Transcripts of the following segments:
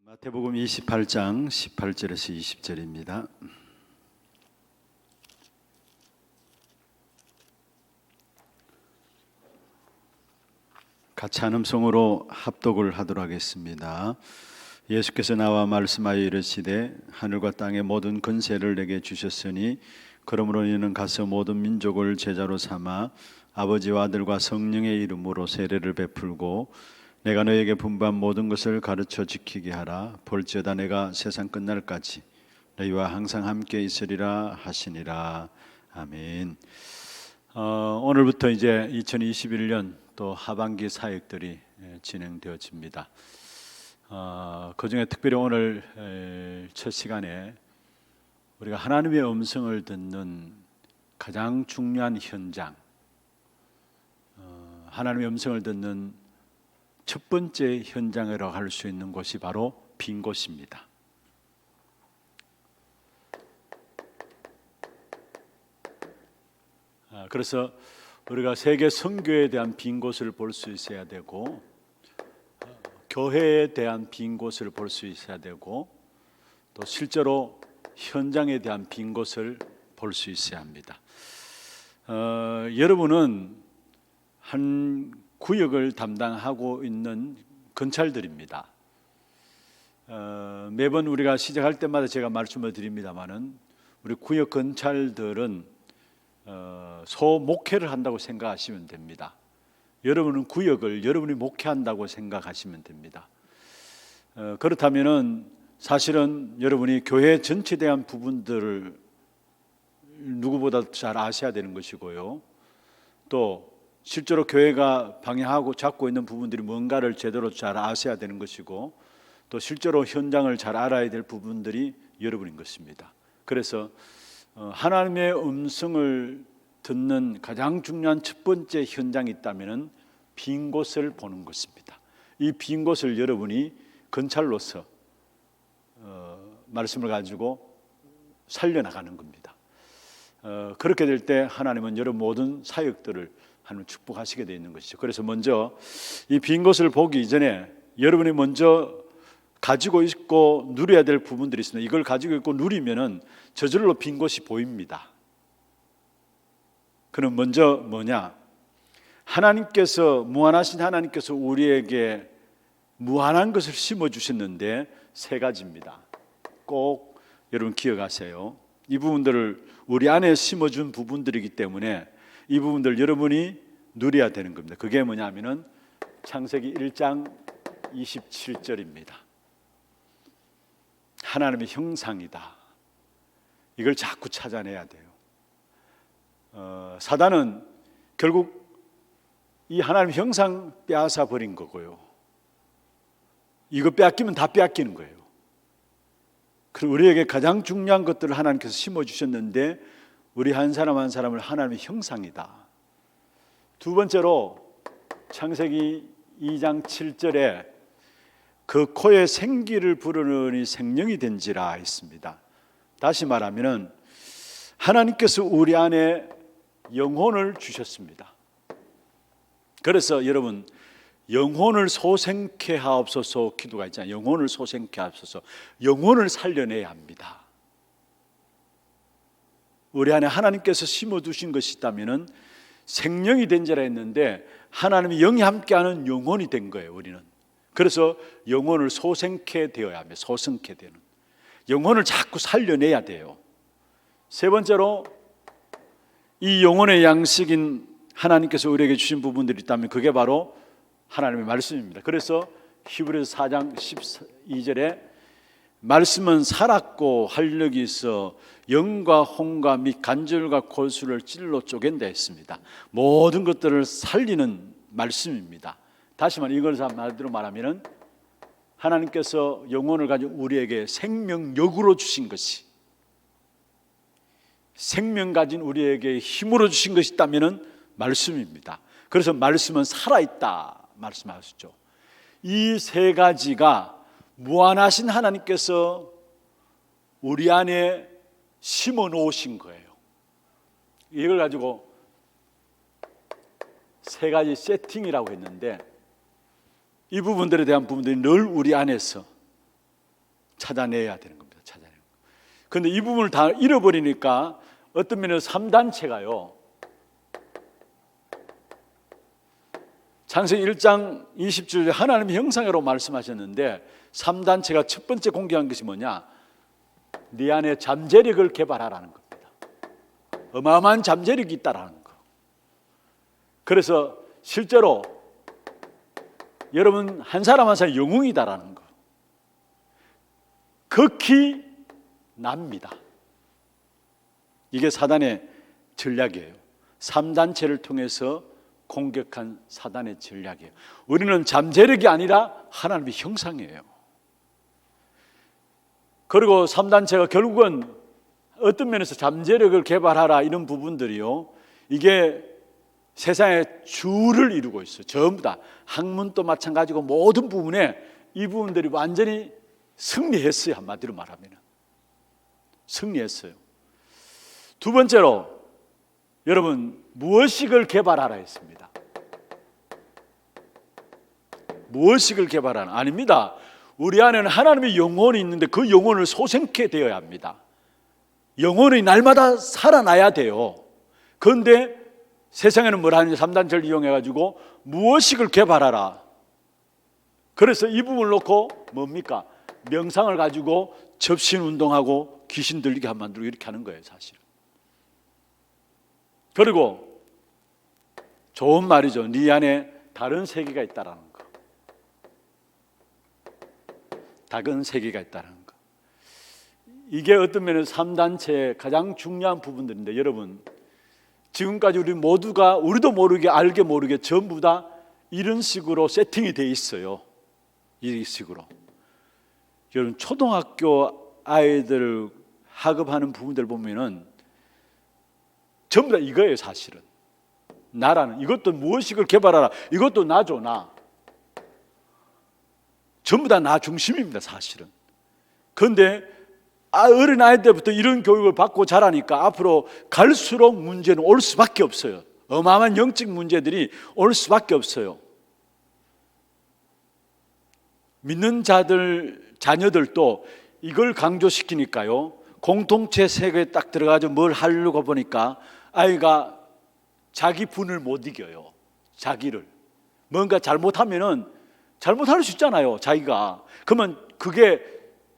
마태복음 28장 18절에서 20절입니다. 같이 한음성으로 합독을 하도록 하겠습니다. 예수께서 나와 말씀하여 이르시되 하늘과 땅의 모든 권세를 내게 주셨으니 그러므로 너희는 가서 모든 민족을 제자로 삼아 아버지와 아들과 성령의 이름으로 세례를 베풀고 내가 너에게 분부한 모든 것을 가르쳐 지키게 하라. 볼지어다 내가 세상 끝날까지 너희와 항상 함께 있으리라 하시니라. 아멘. 오늘부터 이제 2021년 또 하반기 사역들이 진행되어집니다. 그중에 특별히 오늘 첫 시간에 우리가 하나님의 음성을 듣는 가장 중요한 현장, 하나님의 음성을 듣는 첫 번째 현장이라고 할 수 있는 곳이 바로 빈 곳입니다. 그래서 우리가 세계 선교에 대한 빈 곳을 볼 수 있어야 되고, 교회에 대한 빈 곳을 볼 수 있어야 되고, 또 실제로 현장에 대한 빈 곳을 볼 수 있어야 합니다. 여러분은 한 구역을 담당하고 있는 건찰들입니다. 매번 우리가 시작할 때마다 제가 말씀을 드립니다마는 우리 구역 건찰들은 소목회를 한다고 생각하시면 됩니다. 여러분은 구역을 여러분이 목회한다고 생각하시면 됩니다. 그렇다면은 사실은 여러분이 교회 전체에 대한 부분들을 누구보다 잘 아셔야 되는 것이고요. 또 실제로 교회가 방향하고 잡고 있는 부분들이 뭔가를 제대로 잘 아셔야 되는 것이고, 또 실제로 현장을 잘 알아야 될 부분들이 여러분인 것입니다. 그래서 하나님의 음성을 듣는 가장 중요한 첫 번째 현장이 있다면 빈 곳을 보는 것입니다. 이 빈 곳을 여러분이 건찰로서 말씀을 가지고 살려나가는 겁니다. 그렇게 될 때 하나님은 여러분 모든 사역들을 하나님 축복하시게 되어 있는 것이죠. 그래서 먼저 이 빈 곳을 보기 이전에 여러분이 먼저 가지고 있고 누려야 될 부분들이 있습니다. 이걸 가지고 있고 누리면은 저절로 빈 곳이 보입니다. 그럼 먼저 뭐냐? 하나님께서, 무한하신 하나님께서 우리에게 무한한 것을 심어 주셨는데 세 가지입니다. 꼭 여러분 기억하세요. 이 부분들을 우리 안에 심어준 부분들이기 때문에 이 부분들 여러분이 누려야 되는 겁니다. 그게 뭐냐면은 창세기 1장 27절입니다. 하나님의 형상이다. 이걸 자꾸 찾아내야 돼요. 사단은 결국 이 하나님의 형상 빼앗아 버린 거고요. 이거 빼앗기면 다 빼앗기는 거예요. 그리고 우리에게 가장 중요한 것들을 하나님께서 심어주셨는데 우리 한 사람 한 사람을 하나님의 형상이다. 두 번째로 창세기 2장 7절에 그 코에 생기를 불으니 생명이 된지라 했습니다. 다시 말하면 하나님께서 우리 안에 영혼을 주셨습니다. 그래서 여러분 영혼을 소생케 하옵소서 기도가 있잖아요. 영혼을 소생케 하옵소서. 영혼을 살려내야 합니다. 우리 안에 하나님께서 심어두신 것이 있다면 생명이 된지라 했는데 하나님의 영이 함께하는 영혼이 된 거예요. 우리는. 그래서 영혼을 소생케 되어야 합니다. 소생케 되는 영혼을 자꾸 살려내야 돼요. 세 번째로 이 영혼의 양식인 하나님께서 우리에게 주신 부분들이 있다면 그게 바로 하나님의 말씀입니다. 그래서 히브리서 4장 12절에 말씀은 살았고 활력이 있어 영과 혼과 및 관절과 골수를 찔러 쪼갠다 했습니다. 모든 것들을 살리는 말씀입니다. 다시 말해 이걸 말대로 말하면 하나님께서 영혼을 가지고 우리에게 생명력으로 주신 것이, 생명 가진 우리에게 힘으로 주신 것이 있다면 말씀입니다. 그래서 말씀은 살아있다 말씀하셨죠. 이 세 가지가 무한하신 하나님께서 우리 안에 심어 놓으신 거예요. 이걸 가지고 세 가지 세팅이라고 했는데 이 부분들에 대한 부분들이 늘 우리 안에서 찾아내야 되는 겁니다. 찾아내는 거. 그런데 이 부분을 다 잃어버리니까 어떤 면에서 3단체가요. 창세기 1장 20절에 하나님의 형상으로 말씀하셨는데 3단체가 첫 번째 공개한 것이 뭐냐? 네 안에 잠재력을 개발하라는 겁니다. 어마어마한 잠재력이 있다라는 거. 그래서 실제로 여러분 한 사람 한 사람 영웅이다라는 거. 극히 납니다. 이게 사단의 전략이에요. 3단체를 통해서 공격한 사단의 전략이에요. 우리는 잠재력이 아니라 하나님의 형상이에요. 그리고 3단체가 결국은 어떤 면에서 잠재력을 개발하라 이런 부분들이요, 이게 세상의 주를 이루고 있어요. 전부 다 학문도 마찬가지고 모든 부분에 이 부분들이 완전히 승리했어요. 한마디로 말하면 승리했어요. 두 번째로 여러분 무엇식을 개발하라 했습니다. 무엇식을 개발하라? 아닙니다. 우리 안에는 하나님의 영혼이 있는데 그 영혼을 소생케 되어야 합니다. 영혼이 날마다 살아나야 돼요. 그런데 세상에는 뭘 하느냐? 3단체를 이용해가지고 무엇식을 개발하라. 그래서 이 부분을 놓고 뭡니까? 명상을 가지고 접신 운동하고 귀신 들리게 만들고 이렇게 하는 거예요, 사실은. 그리고 좋은 말이죠. 네 안에 다른 세계가 있다라는 거. 다른 세계가 있다는 거. 이게 어떤 면에서 3단체의 가장 중요한 부분들인데, 여러분 지금까지 우리 모두가 우리도 모르게 알게 모르게 전부 다 이런 식으로 세팅이 돼 있어요. 이 식으로. 여러분 초등학교 아이들 학업하는 부분들 보면은 전부 다 이거예요. 사실은 나라는 이것도 무엇식을 개발하라. 이것도 나죠. 나. 전부 다 나 중심입니다. 사실은. 그런데 어린 아이 때부터 이런 교육을 받고 자라니까 앞으로 갈수록 문제는 올 수밖에 없어요. 어마어마한 영적 문제들이 올 수밖에 없어요. 믿는 자녀들도 이걸 강조시키니까요, 공동체 세계에 딱 들어가서 뭘 하려고 보니까 아이가 자기 분을 못 이겨요. 자기를 뭔가 잘못하면은 잘못할 수 있잖아요, 자기가. 그러면 그게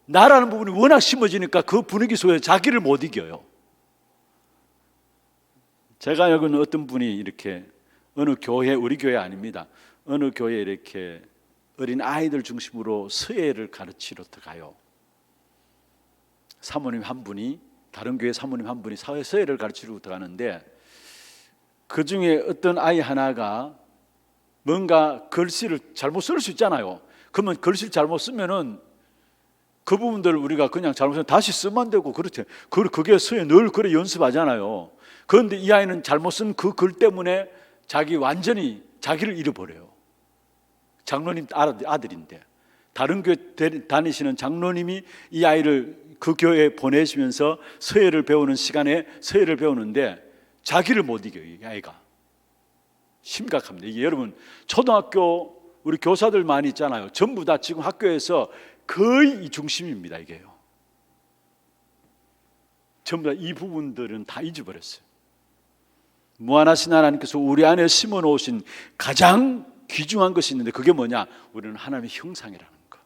나라는 부분이 워낙 심어지니까 그 분위기 속에 자기를 못 이겨요. 제가 알고는 어떤 분이 이렇게 어느 교회, 우리 교회 아닙니다, 어느 교회에 이렇게 어린 아이들 중심으로 서예를 가르치러 들어가요. 사모님 한 분이, 다른 교회 사모님 한 분이 서예를 가르치러 들어가는데 그 중에 어떤 아이 하나가 뭔가 글씨를 잘못 쓸 수 있잖아요. 그러면 글씨를 잘못 쓰면은 그 부분들을 우리가 그냥 잘못 쓰면 다시 쓰면 되고, 그렇죠. 그게 서예 늘 그래 연습하잖아요. 그런데 이 아이는 잘못 쓴 그 글 때문에 완전히 자기를 잃어버려요. 장로님 아들인데 다른 교회 다니시는 장로님이 이 아이를 그 교회에 보내시면서 서예를 배우는 시간에 서예를 배우는데 자기를 못 이겨요. 이 아이가 심각합니다. 이게 여러분 초등학교 우리 교사들 많이 있잖아요. 전부 다 지금 학교에서 거의 이 중심입니다. 이게요. 전부 다 이 부분들은 다 잊어버렸어요. 무한하신 하나님께서 우리 안에 심어 놓으신 가장 귀중한 것이 있는데 그게 뭐냐? 우리는 하나님의 형상이라는 거.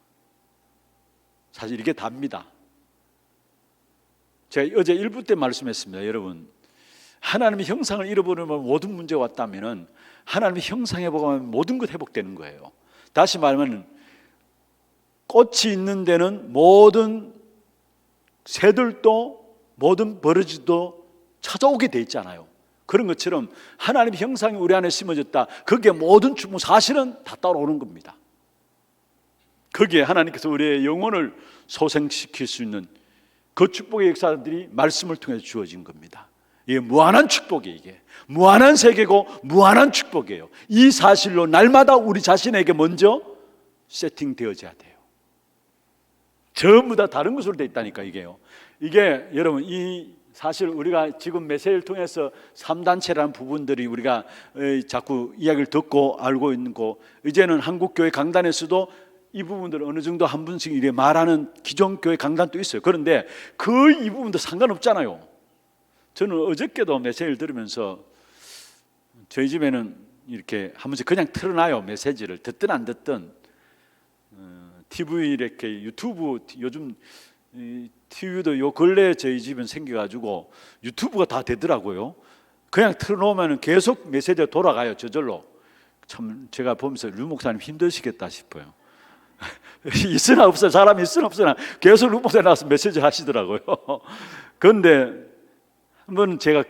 사실 이게 답니다. 제가 어제 1부 때 말씀했습니다. 여러분 하나님의 형상을 잃어버리면 모든 문제가 왔다면 하나님의 형상 회복하면 모든 것 회복되는 거예요. 다시 말하면 꽃이 있는 데는 모든 새들도 모든 버러지도 찾아오게 돼 있잖아요. 그런 것처럼 하나님의 형상이 우리 안에 심어졌다. 그게 모든 축복 사실은 다 따라오는 겁니다. 거기에 하나님께서 우리의 영혼을 소생시킬 수 있는 그 축복의 역사들이 말씀을 통해서 주어진 겁니다. 이게 무한한 축복이에요. 이게 무한한 세계고 무한한 축복이에요. 이 사실로 날마다 우리 자신에게 먼저 세팅되어져야 돼요. 전부 다 다른 것으로 되어 있다니까 이게요. 이게 여러분 이 사실 우리가 지금 메시지를 통해서 3단체라는 부분들이 우리가 자꾸 이야기를 듣고 알고 있는 거, 이제는 한국교회 강단에서도 이 부분들 어느 정도 한 분씩 이래 말하는 기존 교회 강단도 있어요. 그런데 이 부분도 상관없잖아요. 저는 어저께도 메시지를 들으면서 저희 집에는 이렇게 한 번씩 그냥 틀어놔요. 메시지를 듣든 안 듣든. TV 이렇게 유튜브, 요즘 TV도 요 근래에 저희 집은 생겨가지고 유튜브가 다 되더라고요. 그냥 틀어놓으면 계속 메시지가 돌아가요. 저절로. 참 제가 보면서 류 목사님 힘드시겠다 싶어요. 있으나 없으나, 사람이 있으나 없으나 계속 류 목사님 나와서 메시지 하시더라고요. 그런데 한번 제가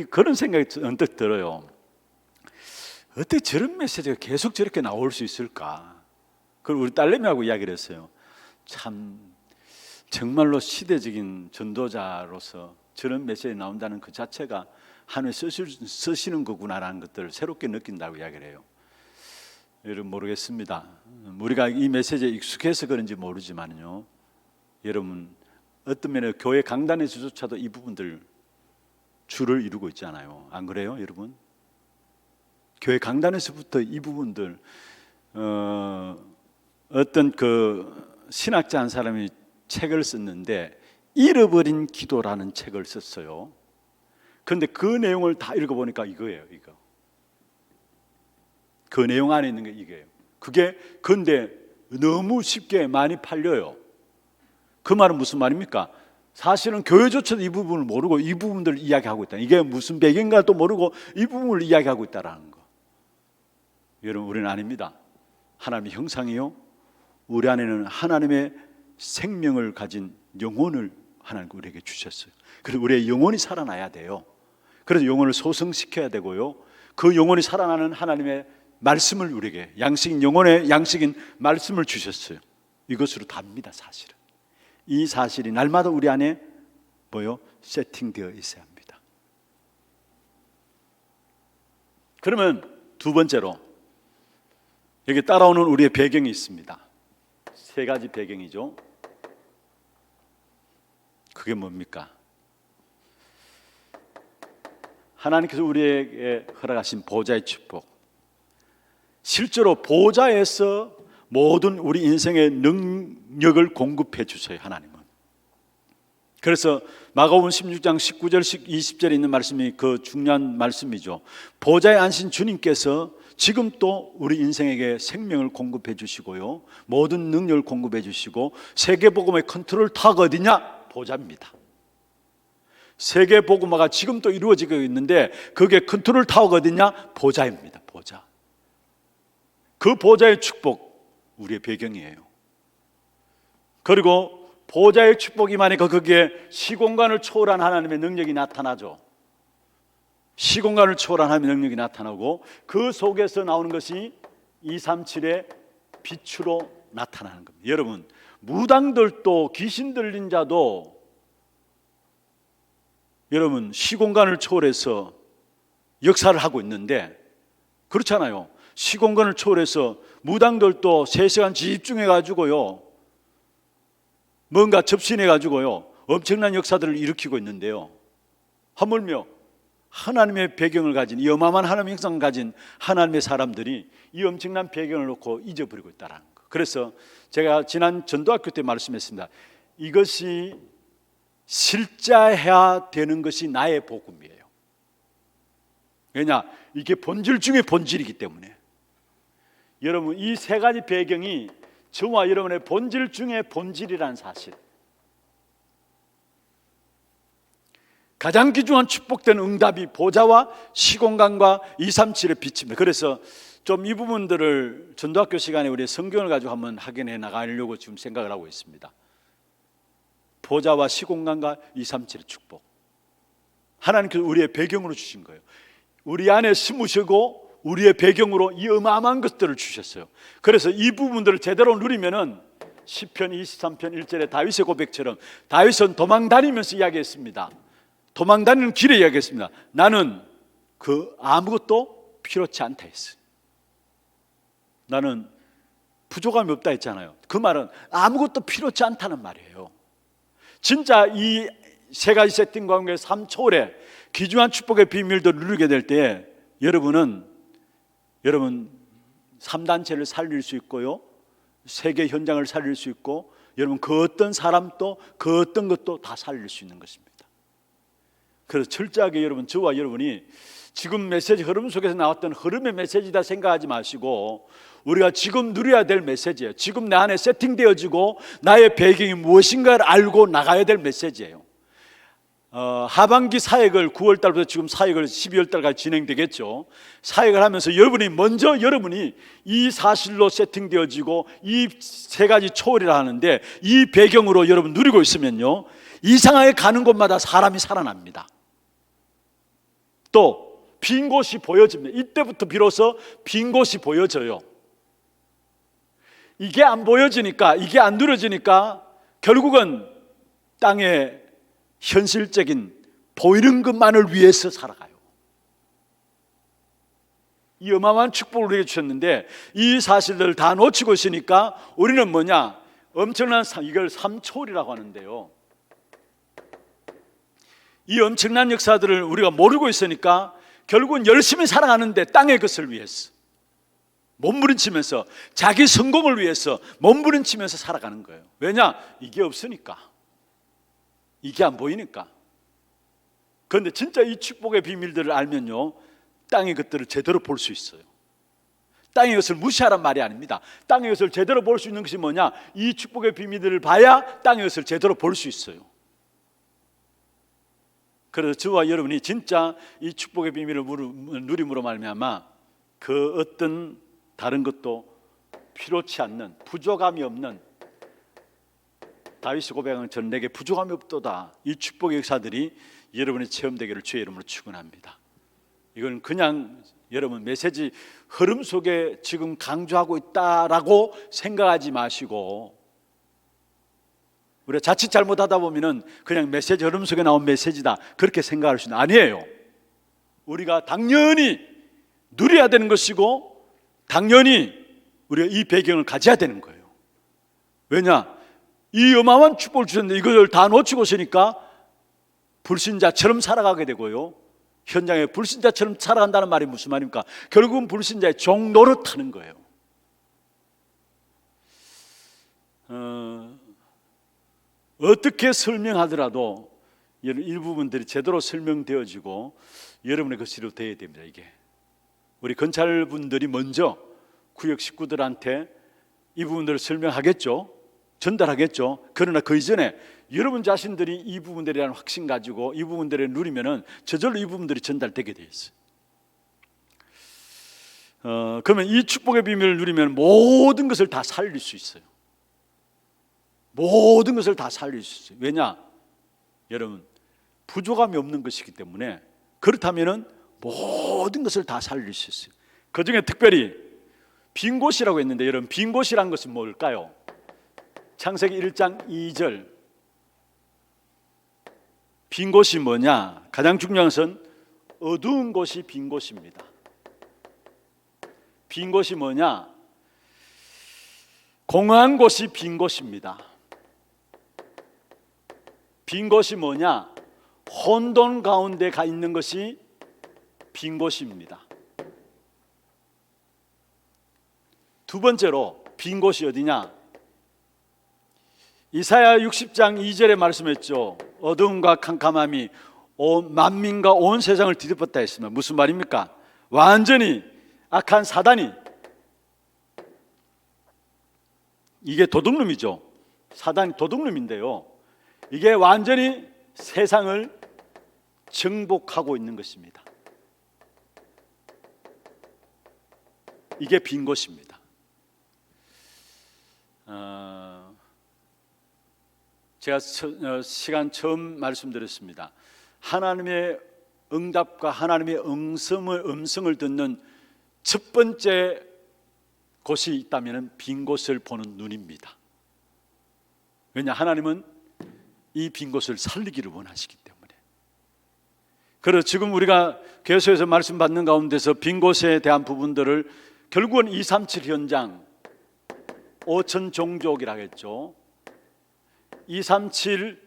그런 생각이 언뜻 들어요. 어떻게 저런 메시지가 계속 저렇게 나올 수 있을까? 그걸 우리 딸내미하고 이야기를 했어요. 참 정말로 시대적인 전도자로서 저런 메시지 나온다는 그 자체가 하나님 쓰시는 거구나라는 것들을 새롭게 느낀다고 이야기를 해요. 여러분 모르겠습니다. 우리가 이 메시지에 익숙해서 그런지 모르지만요, 여러분 어떤 면에 교회 강단에서조차도 이 부분들 줄을 이루고 있잖아요. 안 그래요, 여러분? 교회 강단에서부터 이 부분들 어떤 그 신학자 한 사람이 책을 썼는데 잃어버린 기도라는 책을 썼어요. 그런데 그 내용을 다 읽어보니까 이거예요. 이거. 그 내용 안에 있는 게 이게요. 그게 근데 너무 쉽게 많이 팔려요. 그 말은 무슨 말입니까? 사실은 교회조차도 이 부분을 모르고 이 부분들을 이야기하고 있다. 이게 무슨 배경인가도 모르고 이 부분을 이야기하고 있다는 거. 여러분 우리는 아닙니다. 하나님의 형상이요, 우리 안에는 하나님의 생명을 가진 영혼을 하나님 우리에게 주셨어요. 그래서 우리의 영혼이 살아나야 돼요. 그래서 영혼을 소성시켜야 되고요, 그 영혼이 살아나는 하나님의 말씀을 우리에게, 양식인 영혼의 양식인 말씀을 주셨어요. 이것으로 답니다. 사실은 이 사실이 날마다 우리 안에 세팅되어 있어야 합니다. 그러면 두 번째로 여기 따라오는 우리의 배경이 있습니다. 세 가지 배경이죠. 그게 뭡니까? 하나님께서 우리에게 허락하신 보좌의 축복. 실제로 보좌에서 모든 우리 인생의 능력을 공급해 주셔요, 하나님은. 그래서 마가복음 16장 19절 20절에 있는 말씀이 그 중요한 말씀이죠. 보좌에 앉으신 주님께서 지금 또 우리 인생에게 생명을 공급해 주시고요, 모든 능력을 공급해 주시고, 세계복음의 컨트롤 타워가 어디냐? 보좌입니다. 세계복음화가 지금 또 이루어지고 있는데 그게 컨트롤 타워가 어디냐? 보좌입니다. 보좌. 그 보좌의 축복 우리의 배경이에요. 그리고 보좌의 축복이 많으니까 거기에 시공간을 초월한 하나님의 능력이 나타나죠. 시공간을 초월한 하나님의 능력이 나타나고, 그 속에서 나오는 것이 237의 빛으로 나타나는 겁니다. 여러분 무당들도 귀신 들린 자도 여러분 시공간을 초월해서 역사를 하고 있는데, 그렇잖아요. 시공간을 초월해서 무당들도 3시간 집중해 가지고요, 뭔가 접신해 가지고요 엄청난 역사들을 일으키고 있는데요, 하물며 하나님의 배경을 가진, 이 어마어마한 하나님의 형상을 가진 하나님의 사람들이 이 엄청난 배경을 놓고 잊어버리고 있다는 거. 그래서 제가 지난 전도학교 때 말씀했습니다. 이것이 실제해야 되는 것이 나의 복음이에요. 왜냐? 이게 본질 중에 본질이기 때문에. 여러분 이 세 가지 배경이 저와 여러분의 본질 중에 본질이라는 사실, 가장 귀중한 축복된 응답이 보좌와 시공간과 237의 빛입니다. 그래서 좀 이 부분들을 전도학교 시간에 우리 성경을 가지고 한번 확인해 나가려고 지금 생각을 하고 있습니다. 보좌와 시공간과 237의 축복, 하나님께서 우리의 배경으로 주신 거예요. 우리 안에 심으시고 우리의 배경으로 이 어마어마한 것들을 주셨어요. 그래서 이 부분들을 제대로 누리면은 시편 23편 1절에 다윗의 고백처럼, 다윗은 도망다니면서 이야기했습니다. 도망다니는 길에 이야기했습니다. 나는 그 아무것도 필요치 않다 했어요. 나는 부족함이 없다 했잖아요. 그 말은 아무것도 필요치 않다는 말이에요. 진짜 이 세 가지 세팅 가운데 3초월에 귀중한 축복의 비밀도 누리게 될 때 여러분 3단체를 살릴 수 있고요, 세계 현장을 살릴 수 있고, 여러분 그 어떤 사람도 그 어떤 것도 다 살릴 수 있는 것입니다. 그래서 철저하게 여러분, 저와 여러분이 지금 메시지 흐름 속에서 나왔던 흐름의 메시지다 생각하지 마시고, 우리가 지금 누려야 될 메시지예요. 지금 내 안에 세팅되어지고 나의 배경이 무엇인가를 알고 나가야 될 메시지예요. 하반기 사역을 9월 달부터 지금 사역을 12월 달까지 진행되겠죠. 사역을 하면서 여러분이 이 사실로 세팅되어지고 이 세 가지 초월이라 하는데, 이 배경으로 여러분 누리고 있으면요, 이상하게 가는 곳마다 사람이 살아납니다. 또 빈 곳이 보여집니다. 이때부터 비로소 빈 곳이 보여져요. 이게 안 보여지니까, 이게 안 누려지니까 결국은 땅에 현실적인 보이는 것만을 위해서 살아가요. 이 어마어마한 축복을 우리에게 주셨는데, 이 사실들을 다 놓치고 있으니까 우리는 뭐냐, 엄청난 이걸 삼초월이라고 하는데요, 이 엄청난 역사들을 우리가 모르고 있으니까 결국은 열심히 살아가는데 땅의 것을 위해서 몸부림치면서, 자기 성공을 위해서 몸부림치면서 살아가는 거예요. 왜냐? 이게 없으니까, 이게 안 보이니까. 그런데 진짜 이 축복의 비밀들을 알면요, 땅의 것들을 제대로 볼 수 있어요. 땅의 것을 무시하란 말이 아닙니다. 땅의 것을 제대로 볼 수 있는 것이 뭐냐? 이 축복의 비밀들을 봐야 땅의 것을 제대로 볼 수 있어요. 그래서 저와 여러분이 진짜 이 축복의 비밀을 누림으로 말미암아 그 어떤 다른 것도 필요치 않는, 부족함이 없는, 다윗이 고백한 전 내게 부족함이 없도다, 이 축복의 역사들이 여러분의 체험되기를 주의 이름으로 축원합니다. 이건 그냥 여러분 메시지 흐름 속에 지금 강조하고 있다라고 생각하지 마시고, 우리가 자칫 잘못하다 보면은 그냥 메시지 흐름 속에 나온 메시지다 그렇게 생각할 수는 아니에요. 우리가 당연히 누려야 되는 것이고, 당연히 우리가 이 배경을 가져야 되는 거예요. 왜냐? 이 어마어마한 축복을 주셨는데 이걸 다 놓치고 있으니까 불신자처럼 살아가게 되고요, 현장에 불신자처럼 살아간다는 말이 무슨 말입니까? 결국은 불신자의 종 노릇하는 거예요. 어떻게 설명하더라도 일부분들이 제대로 설명되어지고 여러분의 것으로 되어야 됩니다. 이게 우리 건찰분들이 먼저 구역 식구들한테 이 부분들을 설명하겠죠, 전달하겠죠. 그러나 그 이전에 여러분 자신들이 이 부분들에 대한 확신 가지고 이 부분들을 누리면은 저절로 이 부분들이 전달되게 되어 있어요. 그러면 이 축복의 비밀을 누리면 모든 것을 다 살릴 수 있어요. 모든 것을 다 살릴 수 있어요. 왜냐? 여러분 부족함이 없는 것이기 때문에, 그렇다면은 모든 것을 다 살릴 수 있어요. 그 중에 특별히 빈 곳이라고 했는데, 여러분 빈 곳이란 것은 뭘까요? 창세기 1장 2절, 빈 곳이 뭐냐? 가장 중요한 것은 어두운 곳이 빈 곳입니다. 빈 곳이 뭐냐? 공허한 곳이 빈 곳입니다. 빈 곳이 뭐냐? 혼돈 가운데 가 있는 것이 빈 곳입니다. 두 번째로 빈 곳이 어디냐? 이사야 60장 2절에 말씀했죠. 어두움과 캄캄함이 온 만민과 온 세상을 뒤덮었다 했습니다. 무슨 말입니까? 완전히 악한 사단이, 이게 도둑놈이죠. 사단이 도둑놈인데요, 이게 완전히 세상을 정복하고 있는 것입니다. 이게 빈 곳입니다. 제가 시간 처음 말씀드렸습니다. 하나님의 응답과 하나님의 음성을 듣는 첫 번째 곳이 있다면 빈 곳을 보는 눈입니다. 왜냐? 하나님은 이 빈 곳을 살리기를 원하시기 때문에. 그래서 지금 우리가 교회에서 말씀 받는 가운데서 빈 곳에 대한 부분들을 결국은 237 현장, 5천 종족이라고 했죠. 237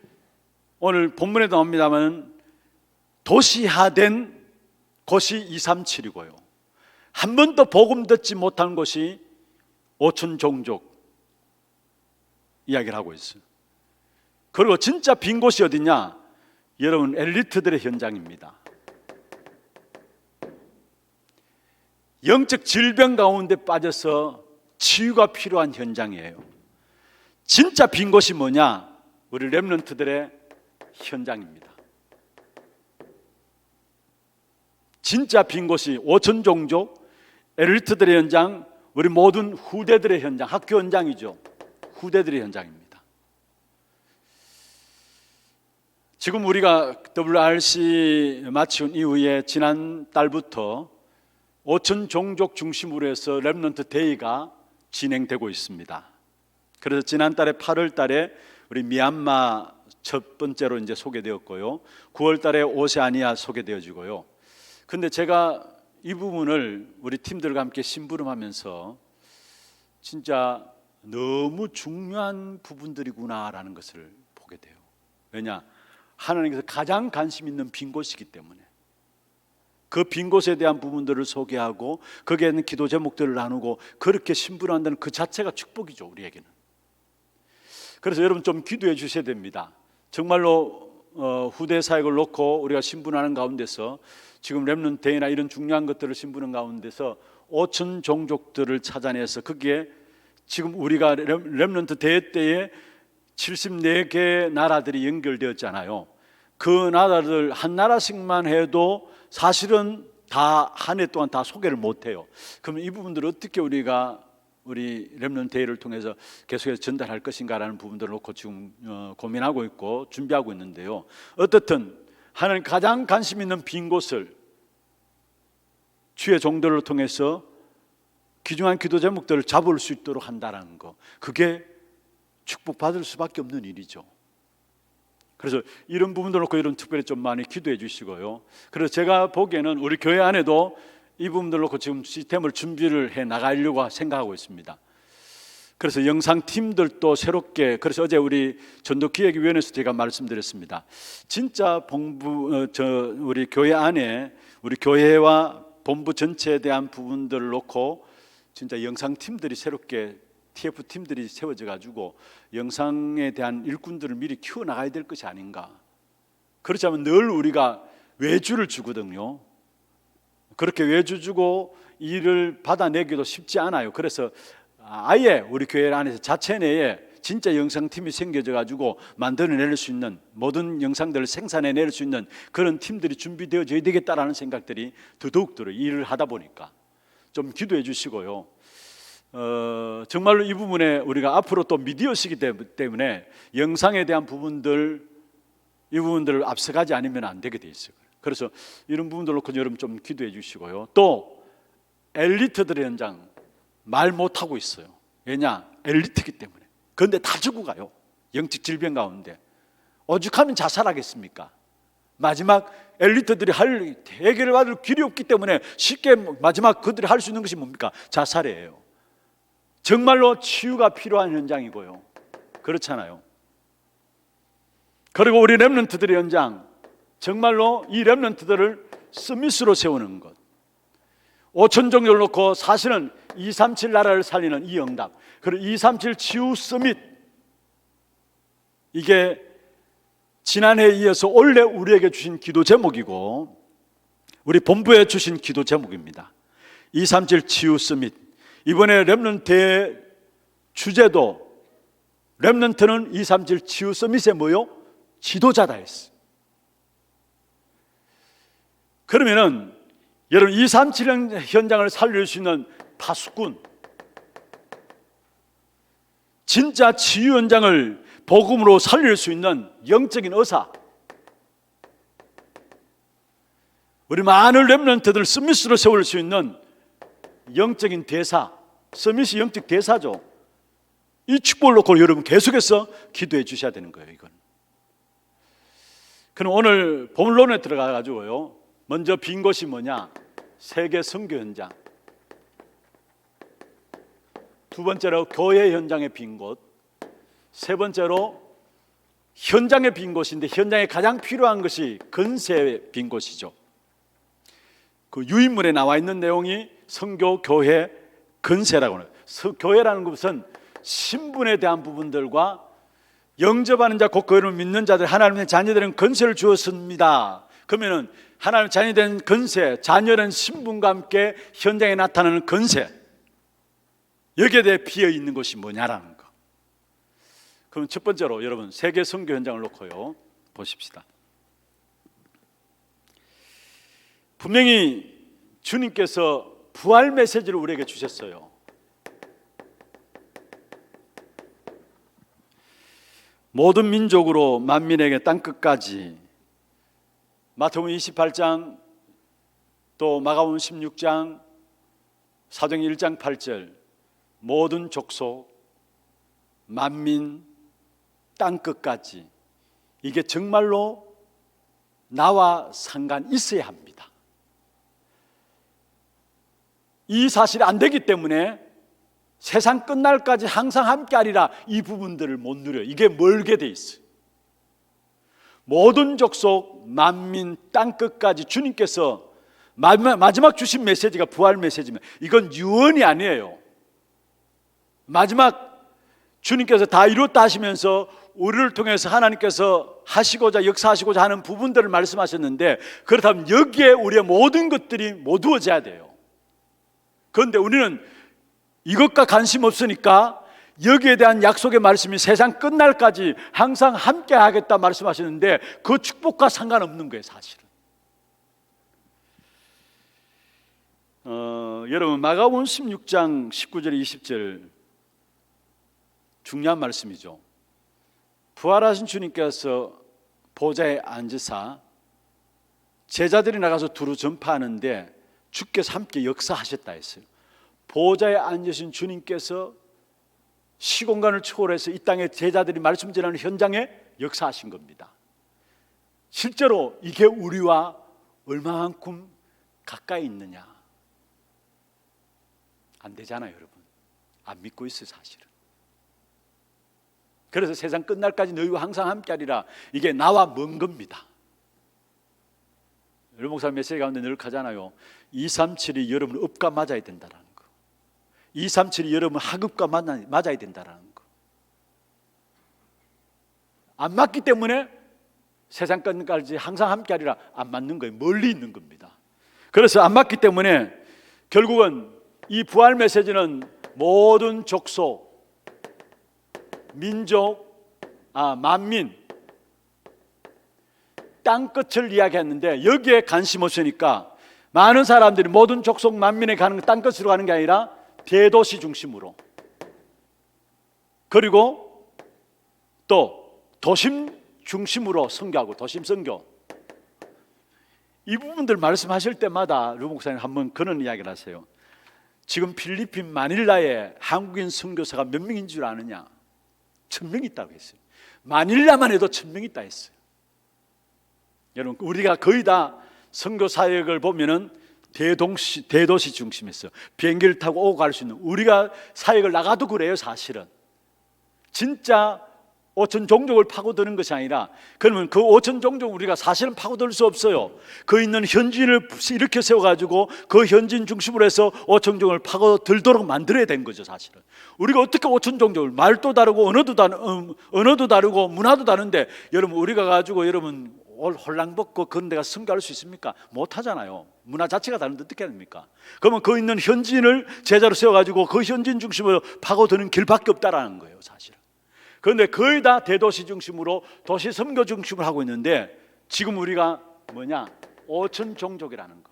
오늘 본문에도 나옵니다만 도시화된 곳이 237이고요. 한 번도 복음 듣지 못한 곳이 5천 종족, 이야기를 하고 있어요. 그리고 진짜 빈 곳이 어디냐? 여러분, 엘리트들의 현장입니다. 영적 질병 가운데 빠져서 치유가 필요한 현장이에요. 진짜 빈 곳이 뭐냐? 우리 렘넌트들의 현장입니다. 진짜 빈 곳이 5천 종족, 엘리트들의 현장, 우리 모든 후대들의 현장, 학교 현장이죠. 후대들의 현장입니다. 지금 우리가 WRC 마치운 이후에 지난 달부터 5천 종족 중심으로 해서 렘넌트 데이가 진행되고 있습니다. 그래서 지난달에 8월 달에 우리 미얀마 첫 번째로 이제 소개되었고요. 9월 달에 오세아니아 소개되어지고요. 근데 제가 이 부분을 우리 팀들과 함께 심부름하면서 진짜 너무 중요한 부분들이구나라는 것을 보게 돼요. 왜냐? 하나님께서 가장 관심 있는 빈 곳이기 때문에 그 빈 곳에 대한 부분들을 소개하고 거기에 있는 기도 제목들을 나누고 그렇게 심부름한다는 그 자체가 축복이죠, 우리에게는. 그래서 여러분 좀 기도해 주셔야 됩니다. 정말로 후대 사역을 놓고 우리가 심부름하는 가운데서 지금 렘넌트 데이나 이런 중요한 것들을 심부름 가운데서 5천 종족들을 찾아내서 거기에 지금 우리가 렘넌트 대회 때에 74개 나라들이 연결되었잖아요. 그 나라들 한 나라씩만 해도 사실은 다 한 해 동안 다 소개를 못해요. 그러면 이 부분들을 어떻게 우리가 우리 렘넌트 데이를 통해서 계속해서 전달할 것인가라는 부분들을 놓고 지금 고민하고 있고 준비하고 있는데요. 어떻든 하나님 가장 관심 있는 빈 곳을 주의 종들을 통해서 귀중한 기도 제목들을 잡을 수 있도록 한다는 거, 그게 축복받을 수밖에 없는 일이죠. 그래서 이런 부분들 놓고 이런 특별히 좀 많이 기도해 주시고요. 그래서 제가 보기에는 우리 교회 안에도 이 부분들 놓고 지금 시스템을 준비를 해 나가려고 생각하고 있습니다. 그래서 영상팀들도 새롭게, 그래서 어제 우리 전도기획위원회에서 제가 말씀드렸습니다. 진짜 우리 교회 안에 우리 교회와 본부 전체에 대한 부분들을 놓고 진짜 영상팀들이 새롭게 TF팀들이 세워져 가지고 영상에 대한 일꾼들을 미리 키워나가야 될 것이 아닌가. 그렇지 않으면 늘 우리가 외주를 주거든요. 그렇게 외주 주고 일을 받아내기도 쉽지 않아요. 그래서 아예 우리 교회 안에서 자체 내에 진짜 영상팀이 생겨져 가지고 만들어낼 수 있는, 모든 영상들을 생산해낼 수 있는 그런 팀들이 준비되어져야 되겠다라는 생각들이 더더욱더 일을 하다 보니까 좀 기도해 주시고요. 정말로 이 부분에 우리가 앞으로 또 미디어 시기 때문에 영상에 대한 부분들, 이 부분들을 앞서가지 않으면 안 되게 돼 있어요. 그래서 이런 부분들로 여러분 좀 기도해 주시고요. 또 엘리트들의 현장 말 못하고 있어요. 왜냐? 엘리트이기 때문에. 그런데 다 죽어가요. 영적 질병 가운데. 오죽하면 자살하겠습니까? 마지막 엘리트들이 할 해결을 받을 길이 없기 때문에 쉽게 마지막 그들이 할 수 있는 것이 뭡니까? 자살이에요. 정말로 치유가 필요한 현장이고요. 그렇잖아요. 그리고 우리 렘넌트들의 현장, 정말로 이 렘넌트들을 서밋으로 세우는 것, 5천 종족을 놓고 사실은 237 나라를 살리는 이 응답, 그리고 237 치유 서밋, 이게 지난해에 이어서 올해 우리에게 주신 기도 제목이고 우리 본부에 주신 기도 제목입니다. 237 치유 서밋. 이번에 렘넌트의 주제도, 렘넌트는 237 치유 서밋의 뭐요? 지도자다 했어요. 그러면은 여러분 237 현장을 살릴 수 있는 파수꾼, 진짜 치유 현장을 복음으로 살릴 수 있는 영적인 의사, 우리 많은 렘넌트들 서밋으로 세울 수 있는 영적인 대사, 서밋이 영적 대사죠. 이 축복을 놓고 여러분 계속해서 기도해 주셔야 되는 거예요. 이건. 그럼 오늘 본론에 들어가 가지고요. 먼저 빈 곳이 뭐냐? 세계 선교 현장. 두 번째로 교회 현장의 빈 곳. 세 번째로 현장의 빈 곳인데 현장에 가장 필요한 것이 건세의 빈 곳이죠. 그 유인물에 나와 있는 내용이 선교, 교회, 건세라고 해요. 교회라는 것은 신분에 대한 부분들과 영접하는 자, 곧 그를 믿는 자들, 하나님의 자녀들은 건세를 주었습니다. 그러면은 하나님의 자녀된 건세, 자녀된 신분과 함께 현장에 나타나는 건세, 여기에 대해 비어 있는 것이 뭐냐라는 거. 그럼 첫 번째로 여러분 세계 선교 현장을 놓고요 보십시다. 분명히 주님께서 부활 메시지를 우리에게 주셨어요. 모든 민족으로 만민에게 땅끝까지. 마태복음 28장, 또 마가복음 16장, 사도행 1장 8절, 모든 족속, 만민, 땅끝까지. 이게 정말로 나와 상관 있어야 합니다. 이 사실이 안 되기 때문에 세상 끝날까지 항상 함께하리라, 이 부분들을 못 누려요. 이게 멀게 돼 있어요. 모든 족속, 만민, 땅끝까지 주님께서 마지막 주신 메시지가 부활 메시지면 이건 유언이 아니에요. 마지막 주님께서 다 이뤘다 하시면서 우리를 통해서 하나님께서 하시고자 역사하시고자 하는 부분들을 말씀하셨는데, 그렇다면 여기에 우리의 모든 것들이 모두어져야 돼요. 그런데 우리는 이것과 관심 없으니까 여기에 대한 약속의 말씀이 세상 끝날까지 항상 함께 하겠다 말씀하시는데 그 축복과 상관없는 거예요, 사실은. 여러분 마가복음 16장 19절 20절 중요한 말씀이죠. 부활하신 주님께서 보좌에 앉으사 제자들이 나가서 두루 전파하는데 주께서 함께 역사하셨다 했어요. 보좌에 앉으신 주님께서 시공간을 초월해서 이 땅에 제자들이 말씀 전하는 현장에 역사하신 겁니다. 실제로 이게 우리와 얼마만큼 가까이 있느냐? 안 되잖아요, 여러분. 안 믿고 있어요, 사실은. 그래서 세상 끝날까지 너희와 항상 함께하리라, 이게 나와 먼 겁니다. 여러분 목사 메시지 가운데 늘 하잖아요. 237이 여러분 읍과 맞아야 된다라는 거. 237이 여러분 학읍과 맞아야 된다라는 거. 안 맞기 때문에 세상 끝까지 항상 함께하리라, 안 맞는 거예요. 멀리 있는 겁니다. 그래서 안 맞기 때문에 결국은 이 부활 메시지는 모든 족속, 민족, 만민, 땅끝을 이야기했는데 여기에 관심 없으니까 많은 사람들이 모든 족속 만민에 가는 땅끝으로 가는 게 아니라 대도시 중심으로, 그리고 또 도심 중심으로 선교하고, 도심 선교. 이 부분들 말씀하실 때마다 류 목사님 한번 그런 이야기를 하세요. 지금 필리핀 마닐라에 한국인 선교사가 몇 명인 줄 아느냐? 1000명 있다고 했어요. 마닐라만 해도 1000명 있다 했어요. 여러분 우리가 거의 다 선교 사역을 보면은 대도시 중심에서 비행기를 타고 오고 갈 수 있는, 우리가 사역을 나가도 그래요. 사실은 진짜 5천 종족을 파고드는 것이 아니라, 그러면 그 5천 종족 우리가 사실은 파고들 수 없어요. 그 있는 현지인을 이렇게 세워가지고 그 현지인 중심으로 해서 5천 종족을 파고들도록 만들어야 된 거죠. 사실은 우리가 어떻게 5천 종족을, 말도 다르고 언어도 다르고 문화도 다른데 여러분 우리가 가지고 여러분 홀랑벗고 그런 데가 선교할 수 있습니까? 못 하잖아요. 문화 자체가 다른데 어떻게 합니까? 그러면 그 있는 현지인을 제자로 세워가지고 그 현지인 중심으로 파고드는 길밖에 없다라는 거예요, 사실은. 그런데 거의 다 대도시 중심으로 도시 선교 중심으로 하고 있는데, 지금 우리가 뭐냐? 5천 종족이라는 거.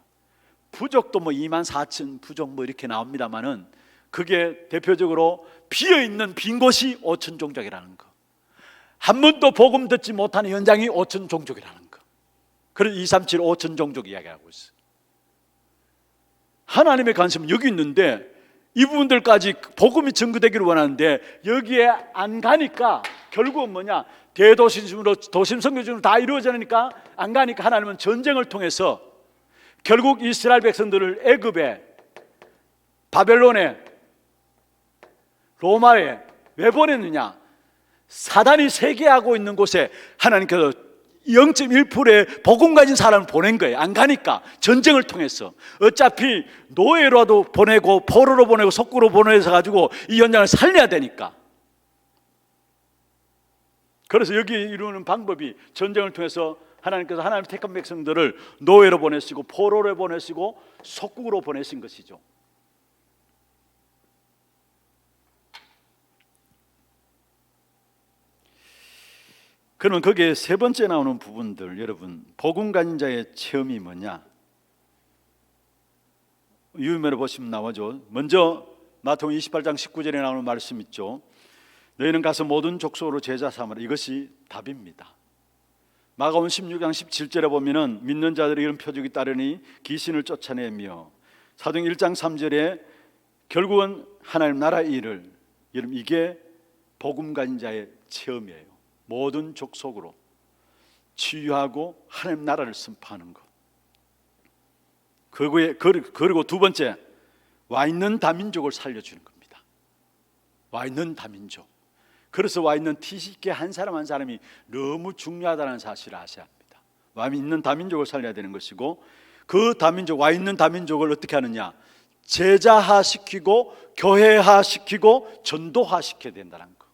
부족도 뭐 2만 4천 부족 뭐 이렇게 나옵니다만은 그게 대표적으로 비어있는 빈 곳이 5천 종족이라는 거. 한 번도 복음 듣지 못하는 현장이 5천 종족이라는 거. 그래서 237 5천 종족 이야기하고 있어요. 하나님의 관심은 여기 있는데 이 부분들까지 복음이 전구되기를 원하는데 여기에 안 가니까 결국은 뭐냐? 대도심으로, 도심 선교중으로 다 이루어지니까 안 가니까 하나님은 전쟁을 통해서 결국 이스라엘 백성들을 애굽에, 바벨론에, 로마에 왜 보냈느냐? 사단이 세계하고 있는 곳에 하나님께서 0.1%의 복음 가진 사람을 보낸 거예요. 안 가니까 전쟁을 통해서. 어차피 노예로도 보내고 포로로 보내고 속구로 보내서 가지고 이 현장을 살려야 되니까. 그래서 여기 이루는 방법이 전쟁을 통해서 하나님께서 하나님 택한 백성들을 노예로 보내시고 포로로 보내시고 속국으로 보내신 것이죠. 그러면 거기에 세 번째 나오는 부분들, 여러분 복음 가진 자의 체험이 뭐냐? 유의면을 보시면 나오죠. 먼저 마태복음 28장 19절에 나오는 말씀 있죠. 너희는 가서 모든 족속으로 제자 삼으라. 이것이 답입니다. 마가복음 16장 17절에 보면은 믿는 자들이 이런 표적이 따르니 귀신을 쫓아내며, 사도행 1장 3절에 결국은 하나님 나라의 일을, 여러분 이게 복음 가진 자의 체험이에요. 모든 족속으로 치유하고 하나님 나라를 선포하는 것. 그리고 두 번째, 와 있는 다민족을 살려주는 겁니다. 와 있는 다민족. 그래서 와 있는 티시케 한 사람 한 사람이 너무 중요하다는 사실을 아셔야 합니다. 와 있는 다민족을 살려야 되는 것이고, 그 다민족, 와 있는 다민족을 어떻게 하느냐? 제자화시키고 교회화시키고 전도화시켜야 된다는 거.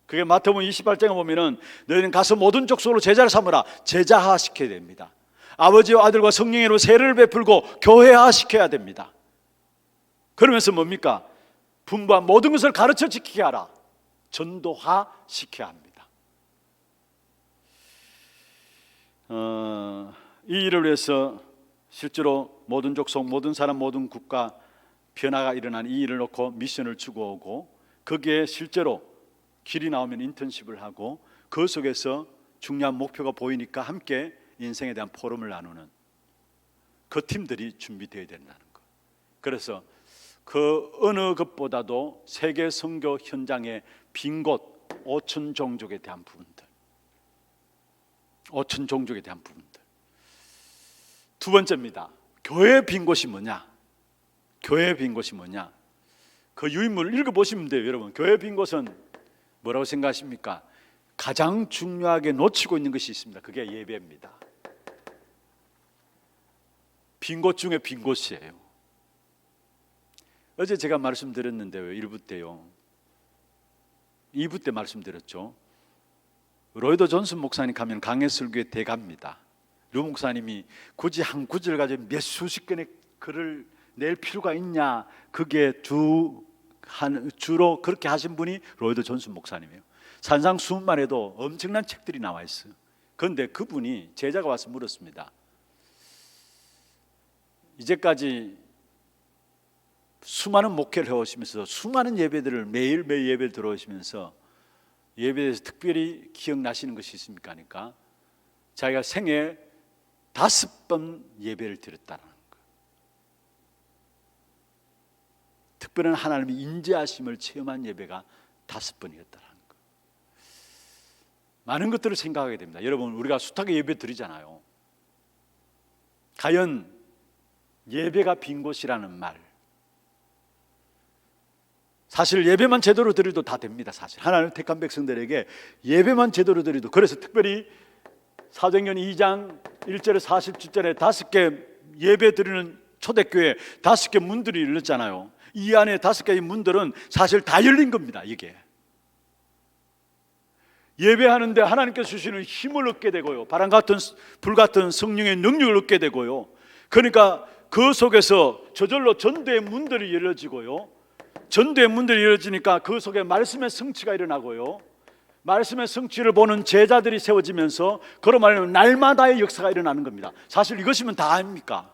그게 마태복음 28장에 보면은 너희는 가서 모든 족속으로 제자를 삼으라. 제자화시켜야 됩니다. 아버지와 아들과 성령으로 세례를 베풀고 교회화시켜야 됩니다. 그러면서 뭡니까? 분부한 모든 것을 가르쳐 지키게 하라. 전도화시켜야 합니다. 이 일을 위해서 실제로 모든 족속, 모든 사람, 모든 국가 변화가 일어난 이 일을 놓고 미션을 주고 오고, 거기에 실제로 길이 나오면 인턴십을 하고, 그 속에서 중요한 목표가 보이니까 함께 인생에 대한 포럼을 나누는 그 팀들이 준비되어야 된다는 것. 그래서 그 어느 것보다도 세계 선교 현장의 빈 곳, 5천 종족에 대한 부분들, 5천 종족에 대한 부분들. 두 번째입니다. 교회의 빈 곳이 뭐냐? 교회의 빈 곳이 뭐냐? 그 유인물을 읽어보시면 돼요. 여러분, 교회의 빈 곳은 뭐라고 생각하십니까? 가장 중요하게 놓치고 있는 것이 있습니다. 그게 예배입니다. 빈 곳 중에 빈 곳이에요. 어제 제가 말씀드렸는데요, 1부 때요. 2부 때 말씀드렸죠. 로이더 존슨 목사님 가면 강해설교의 대가입니다. 류 목사님이 굳이 한 구절 가지고 몇 수십 건의 글을 낼 필요가 있냐, 그게 주로 그렇게 하신 분이 로이더 존슨 목사님이에요. 산상수훈만 해도 엄청난 책들이 나와 있어요. 그런데 그분이 제자가 와서 물었습니다. 이제까지 수많은 목회를 해오시면서 수많은 예배들을 매일매일 예배를 들어오시면서 예배에서 특별히 기억나시는 것이 있습니까? 하니까 자기가 생애 5번 예배를 드렸다는 거예요. 특별한 하나님의 인자하심을 체험한 예배가 5번이었다는 거예요. 많은 것들을 생각하게 됩니다. 여러분, 우리가 숱하게 예배 드리잖아요. 과연 예배가 빈 곳이라는 말, 사실 예배만 제대로 드려도 다 됩니다. 사실 하나님 택한 백성들에게 예배만 제대로 드려도. 그래서 특별히 사도행전 2장 1절에 47절에 5개 예배 드리는 초대교회 5개 문들이 열렸잖아요. 이 안에 5개의 문들은 사실 다 열린 겁니다. 이게 예배하는데 하나님께서 주시는 힘을 얻게 되고요, 바람 같은 불 같은 성령의 능력을 얻게 되고요. 그러니까 그 속에서 저절로 전도의 문들이 열려지고요, 전도의 문들이 열어지니까 그 속에 말씀의 성취가 일어나고요, 말씀의 성취를 보는 제자들이 세워지면서 그로 말하면 날마다의 역사가 일어나는 겁니다. 사실 이것이면 다 아닙니까?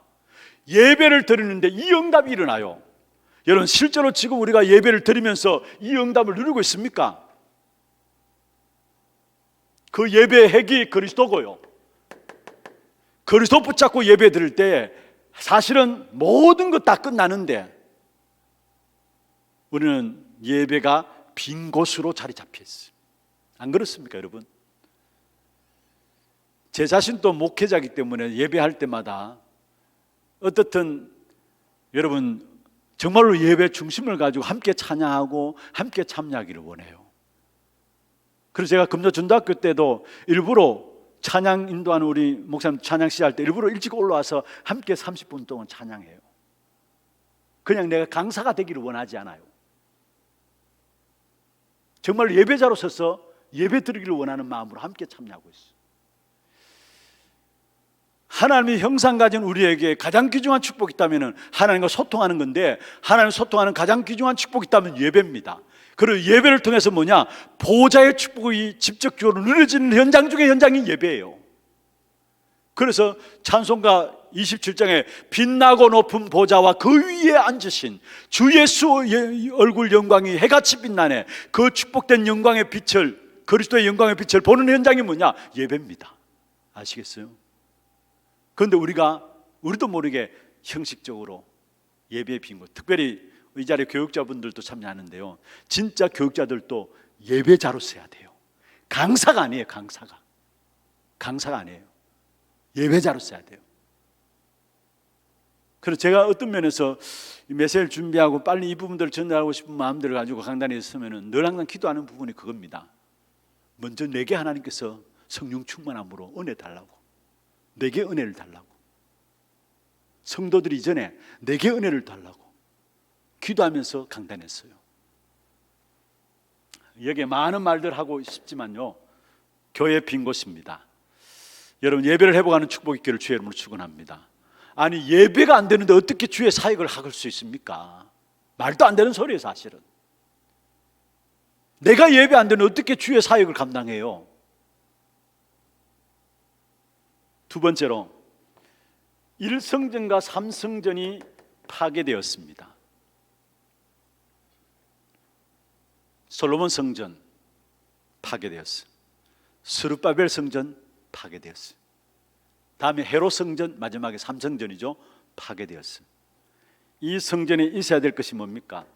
예배를 드리는데 이 응답이 일어나요. 여러분, 실제로 지금 우리가 예배를 드리면서 이 응답을 누리고 있습니까? 그 예배의 핵이 그리스도고요, 그리스도 붙잡고 예배 드릴 때 사실은 모든 것 다 끝나는데 우리는 예배가 빈 곳으로 자리 잡혀 있어요. 안 그렇습니까, 여러분? 제 자신도 목회자이기 때문에 예배할 때마다 어떻든 여러분 정말로 예배 중심을 가지고 함께 찬양하고 함께 참여하기를 원해요. 그래서 제가 금요 전도학교 때도 일부러 찬양 인도하는 우리 목사님 찬양 시작할 때 일부러 일찍 올라와서 함께 30분 동안 찬양해요. 그냥 내가 강사가 되기를 원하지 않아요. 정말 예배자로 서서 예배 드리기를 원하는 마음으로 함께 참여하고 있어요. 하나님의 형상 가진 우리에게 가장 귀중한 축복이 있다면 하나님과 소통하는 건데, 하나님과 소통하는 가장 귀중한 축복이 있다면 예배입니다. 그리고 예배를 통해서 뭐냐? 보좌의 축복이 직접적으로 누려지는 현장 중에 현장이 예배예요. 그래서 찬송가 27장에 빛나고 높은 보좌와 그 위에 앉으신 주 예수의 얼굴 영광이 해같이 빛나네, 그 축복된 영광의 빛을, 그리스도의 영광의 빛을 보는 현장이 뭐냐? 예배입니다. 아시겠어요? 그런데 우리도 모르게 형식적으로 예배에 빈 것, 특별히 이 자리에 교육자분들도 참여하는데요, 진짜 교육자들도 예배자로서 해야 돼요. 강사가 아니에요. 강사가 아니에요. 예배자로서 해야 돼요. 그래서 제가 어떤 면에서 메시지를 준비하고 빨리 이 부분들을 전달하고 싶은 마음들을 가지고 강단에 있으면 늘 항상 기도하는 부분이 그겁니다. 먼저 내게 하나님께서 성령 충만함으로 은혜 달라고, 내게 은혜를 달라고, 성도들이 이전에 내게 은혜를 달라고 기도하면서 강단했어요. 여기에 많은 말들 하고 싶지만요, 교회 빈 곳입니다. 여러분, 예배를 회복하는 축복 있기를 주의 이름으로 축원합니다. 아니, 예배가 안 되는데 어떻게 주의 사역을 할 수 있습니까? 말도 안 되는 소리예요. 사실은 내가 예배 안 되는데 어떻게 주의 사역을 감당해요? 두 번째로 1성전과 3성전이 파괴되었습니다. 솔로몬 성전 파괴되었어요. 스룹바벨 성전 파괴되었어요. 다음에 헤롯 성전, 마지막에 3성전이죠. 파괴되었어요. 이 성전에 있어야 될 것이 뭡니까?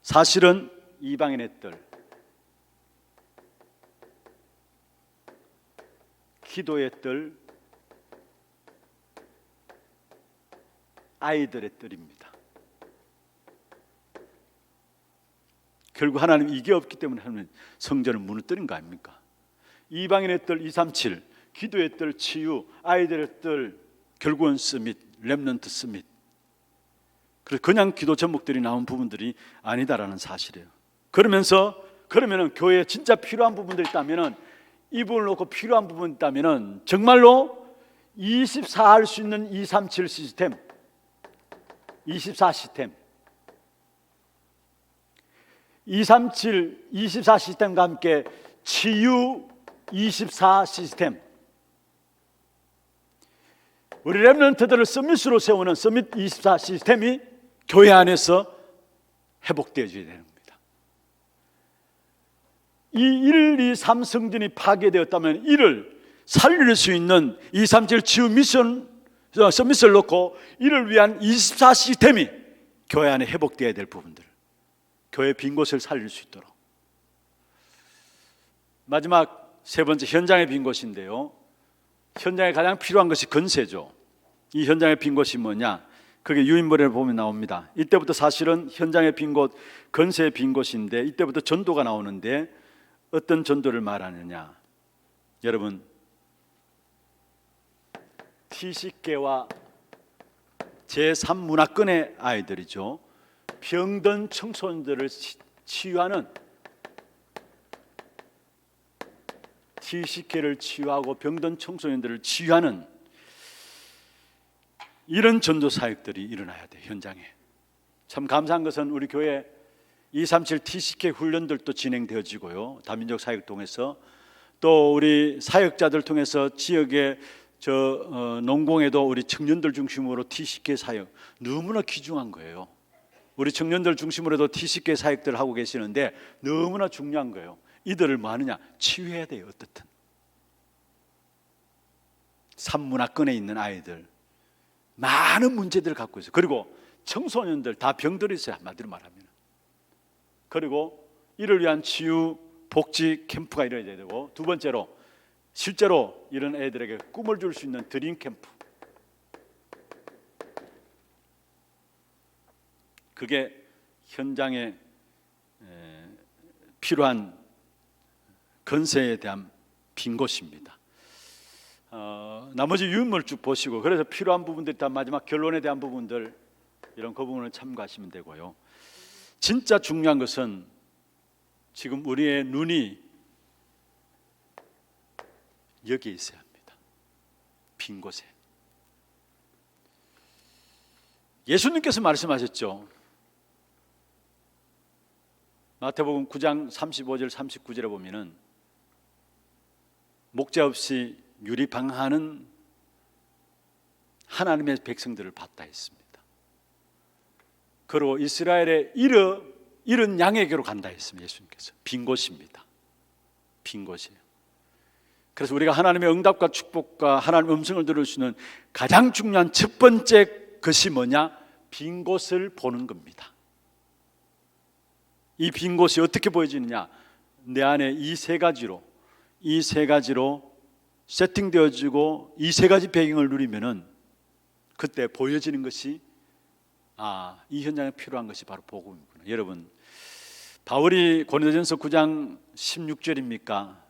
사실은 이방인의 뜰, 기도의 뜰, 아이들의 뜰입니다. 결국 하나님 이게 없기 때문에 하나님 성전을 무너뜨린 거 아닙니까? 이방인의 뜰 237, 기도의 뜰 치유, 아이들의 뜰 결국은 스밋, 렘넌트 스밋. 그래서 그냥 기도 제목들이 나온 부분들이 아니다라는 사실이에요. 그러면은 교회에 진짜 필요한 부분들이 있다면은 이 부분을 놓고 필요한 부분이 있다면은 정말로 24 할 수 있는 237 시스템, 24 시스템, 237, 24 시스템과 함께 치유 24 시스템, 우리 렘넌트들을 서밋으로 세우는 서밋 24 시스템이 교회 안에서 회복되어져야 됩니다. 이 1, 2, 3 성전이 파괴되었다면 이를 살릴 수 있는 237 치유 미션 서밋을 놓고 이를 위한 24 시스템이 교회 안에 회복되어야 될 부분들, 교회 빈 곳을 살릴 수 있도록. 마지막 세 번째, 현장의 빈 곳인데요, 현장에 가장 필요한 것이 건세죠. 이 현장의 빈 곳이 뭐냐? 그게 유인물에 보면 나옵니다. 이때부터 사실은 현장의 빈 곳, 건세의 빈 곳인데 이때부터 전도가 나오는데 어떤 전도를 말하느냐? 여러분, T식계와 제3문화권의 아이들이죠. 병든 청소년들을 치유하는, T식계를 치유하고 병든 청소년들을 치유하는 이런 전도 사역들이 일어나야 돼요. 현장에. 참 감사한 것은 우리 교회 237 T식계 훈련들도 진행되어지고요, 다민족 사역 통해서 또 우리 사역자들 통해서 지역의 농공에도 우리 청년들 중심으로 T식계 사역 너무나 귀중한 거예요. 우리 청년들 중심으로도 T식계 사역들을 하고 계시는데 너무나 중요한 거예요. 이들을 뭐 하느냐? 치유해야 돼요. 어떻든 3문화권에 있는 아이들 많은 문제들을 갖고 있어요. 그리고 청소년들 다 병들어 있어요, 한마디로 말하면. 그리고 이를 위한 치유 복지 캠프가 이루어져야 되고, 두 번째로 실제로 이런 애들에게 꿈을 줄 수 있는 드림 캠프, 그게 현장에 필요한 건세에 대한 빈 곳입니다. 나머지 유인물 쭉 보시고, 그래서 필요한 부분들 일단 마지막 결론에 대한 부분들, 이런 그 부분을 참고하시면 되고요. 진짜 중요한 것은 지금 우리의 눈이 여기에 있어야 합니다. 빈 곳에. 예수님께서 말씀하셨죠. 마태복음 9장 35절 39절에 보면은 목자 없이 유리방하는 하나님의 백성들을 봤다 했습니다. 그리고 이스라엘의 이런 양에게로 간다 했습니다. 예수님께서. 빈 곳입니다. 빈 곳이에요. 그래서 우리가 하나님의 응답과 축복과 하나님의 음성을 들을 수 있는 가장 중요한 첫 번째 것이 뭐냐? 빈 곳을 보는 겁니다. 이 빈 곳이 어떻게 보여지느냐? 내 안에 이 세 가지로 세팅되어지고 이 세 가지 배경을 누리면은 그때 보여지는 것이 이 현장에 필요한 것이 바로 복음이구나. 여러분, 바울이 고린도전서 9장 16절입니까?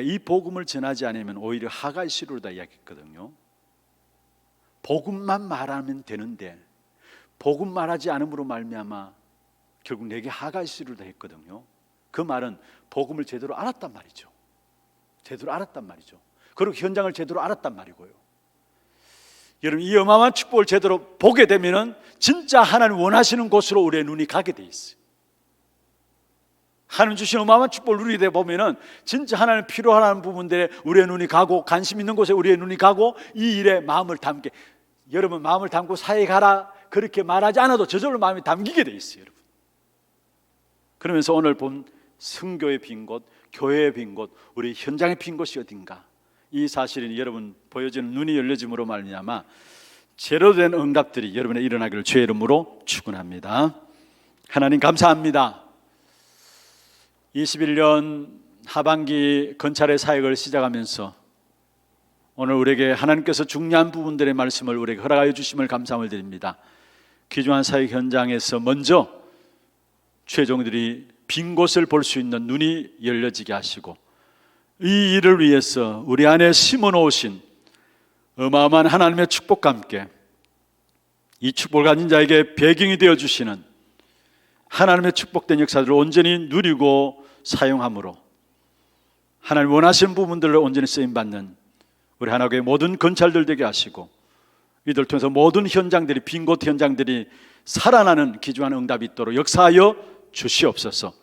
이 복음을 전하지 않으면 오히려 하가의 시루다 이야기했거든요. 복음만 말하면 되는데 복음 말하지 않음으로 말미암아 결국 내게 하가의 시루다 했거든요. 그 말은 복음을 제대로 알았단 말이죠. 제대로 알았단 말이죠. 그리고 현장을 제대로 알았단 말이고요. 여러분, 이 어마어마한 축복을 제대로 보게 되면은 진짜 하나님 원하시는 곳으로 우리의 눈이 가게 돼 있어요. 하나님 주신 어마어마한 축복을 누리게 보면은 진짜 하나님 필요하다는 부분들에 우리의 눈이 가고, 관심 있는 곳에 우리의 눈이 가고, 이 일에 마음을 담게. 여러분, 마음을 담고 사회 가라 그렇게 말하지 않아도 저절로 마음이 담기게 돼 있어요, 여러분. 그러면서 오늘 본 성교의 빈 곳, 교회의 빈 곳, 우리 현장의 빈 곳이 어딘가, 이 사실이 여러분 보여지는 눈이 열려짐으로 말미암아 제대로 된 응답들이 여러분의 일어나기를 주의 이름으로 축원합니다. 하나님 감사합니다. 21년 하반기 건찰의 사역을 시작하면서 오늘 우리에게 하나님께서 중요한 부분들의 말씀을 우리에게 허락하여 주심을 감사함을 드립니다. 귀중한 사역 현장에서 먼저 최종들이 빈 곳을 볼 수 있는 눈이 열려지게 하시고, 이 일을 위해서 우리 안에 심어놓으신 어마어마한 하나님의 축복과 함께 이 축복을 가진 자에게 배경이 되어주시는 하나님의 축복된 역사들을 온전히 누리고 사용함으로 하나님 원하시는 부분들을 온전히 쓰임받는 우리 하나교회 모든 건찰들 되게 하시고, 이들 통해서 모든 현장들이, 빈 곳 현장들이 살아나는 귀중한 응답이 있도록 역사하여 주시옵소서.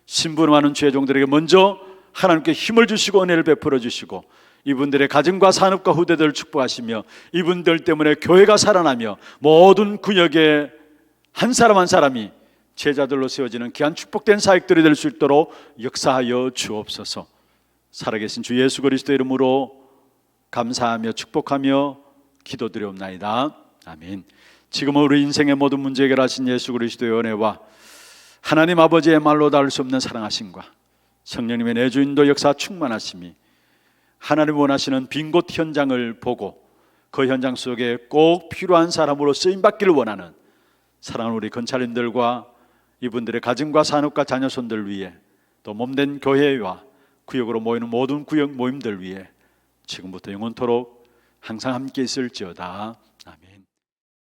신분하는 죄종들에게 먼저 하나님께 힘을 주시고 은혜를 베풀어 주시고, 이분들의 가정과 산업과 후대들을 축복하시며, 이분들 때문에 교회가 살아나며 모든 구역에 한 사람 한 사람이 제자들로 세워지는 귀한 축복된 사역들이 될 수 있도록 역사하여 주옵소서. 살아계신 주 예수 그리스도 이름으로 감사하며 축복하며 기도드리옵나이다. 아멘. 지금은 우리 인생의 모든 문제 해결하신 예수 그리스도의 은혜와 하나님 아버지의 말로 닿을 수 없는 사랑하심과 성령님의 내주인도 역사 충만하심이 하나님 원하시는 빈 곳 현장을 보고 그 현장 속에 꼭 필요한 사람으로 쓰임받기를 원하는 사랑하는 우리 건찰인들과 이분들의 가정과 산업과 자녀손들 위해, 또 몸된 교회와 구역으로 모이는 모든 구역 모임들 위해 지금부터 영원토록 항상 함께 있을지어다. 아멘.